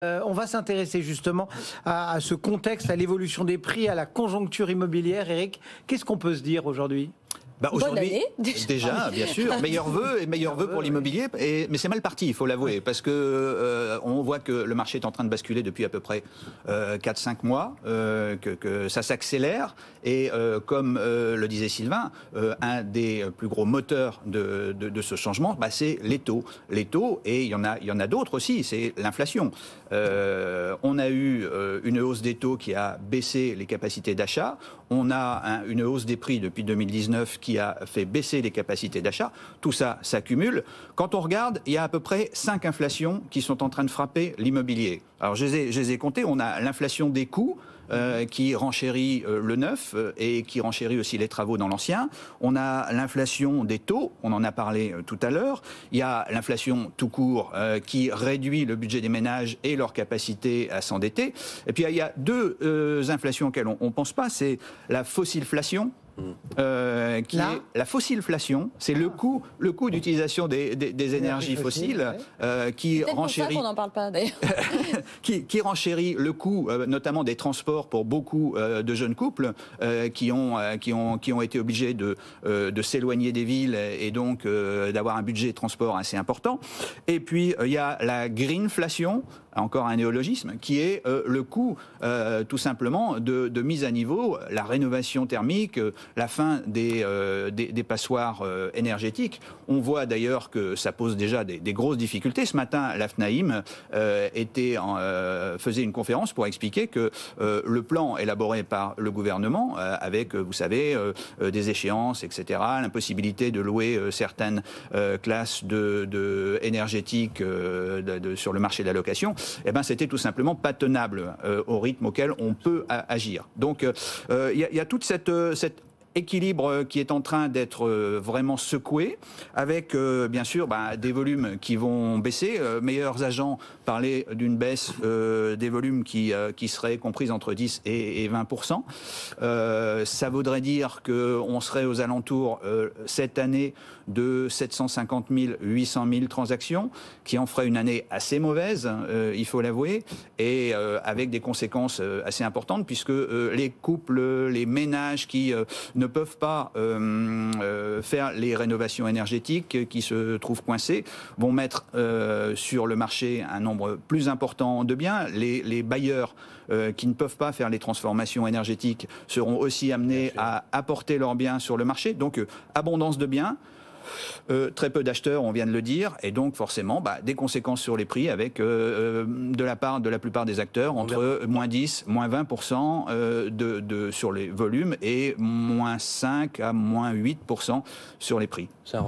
On va s'intéresser justement à ce contexte, à l'évolution des prix, à la conjoncture immobilière. Eric, qu'est-ce qu'on peut se dire aujourd'hui ? Bonne année, déjà, bien sûr, meilleurs vœux pour l'immobilier, mais c'est mal parti, il faut l'avouer, parce que on voit que le marché est en train de basculer depuis à peu près 4-5 mois, que ça s'accélère, et comme le disait Sylvain, un des plus gros moteurs de ce changement, c'est les taux. Les taux, et il y en a d'autres aussi, c'est l'inflation. On a eu une hausse des taux qui a baissé les capacités d'achat, on a une hausse des prix depuis 2019 qui a fait baisser les capacités d'achat. Tout ça s'accumule. Quand on regarde, il y a à peu près 5 inflations qui sont en train de frapper l'immobilier. Alors je les ai comptées. On a l'inflation des coûts, qui renchérit le neuf et qui renchérit aussi les travaux dans l'ancien. On a l'inflation des taux, on en a parlé tout à l'heure. Il y a l'inflation tout court qui réduit le budget des ménages et leur capacité à s'endetter. Et puis il y a deux inflations auxquelles on ne pense pas, c'est la fossilflation. Qui est la fossilflation, c'est le coût d'utilisation des énergies fossiles qui renchérit. Pour ça qu'on n'en parle pas d'ailleurs. qui renchérit le coût, notamment des transports pour beaucoup de jeunes couples qui ont été obligés de s'éloigner des villes et donc d'avoir un budget de transport assez important. Et puis il y a la greenflation, encore un néologisme, qui est le coût tout simplement de mise à niveau, la rénovation thermique, la fin des passoires énergétiques. On voit d'ailleurs que ça pose déjà des grosses difficultés. Ce matin, la FNAIM faisait une conférence pour expliquer que le plan élaboré par le gouvernement, avec, vous savez, des échéances, etc., l'impossibilité de louer certaines classes énergétiques sur le marché de la location, c'était tout simplement pas tenable au rythme auquel on peut agir. Donc, il y a toute cet équilibre qui est en train d'être vraiment secoué, avec bien sûr des volumes qui vont baisser. Meilleurs agents parlaient d'une baisse des volumes qui serait comprise entre 10 et 20%. Ça voudrait dire qu'on serait aux alentours cette année de 750 000, 800 000 transactions, qui en ferait une année assez mauvaise, il faut l'avouer, et avec des conséquences assez importantes, puisque les couples, les ménages qui ne peuvent pas faire les rénovations énergétiques, qui se trouvent coincés, vont mettre sur le marché un nombre plus important de biens. Les bailleurs qui ne peuvent pas faire les transformations énergétiques seront aussi amenés à apporter leurs biens sur le marché. Donc, abondance de biens. Très peu d'acheteurs, on vient de le dire, et donc forcément des conséquences sur les prix avec de la part de la plupart des acteurs entre moins 10, moins 20% sur les volumes et moins 5 à moins 8% sur les prix. C'est un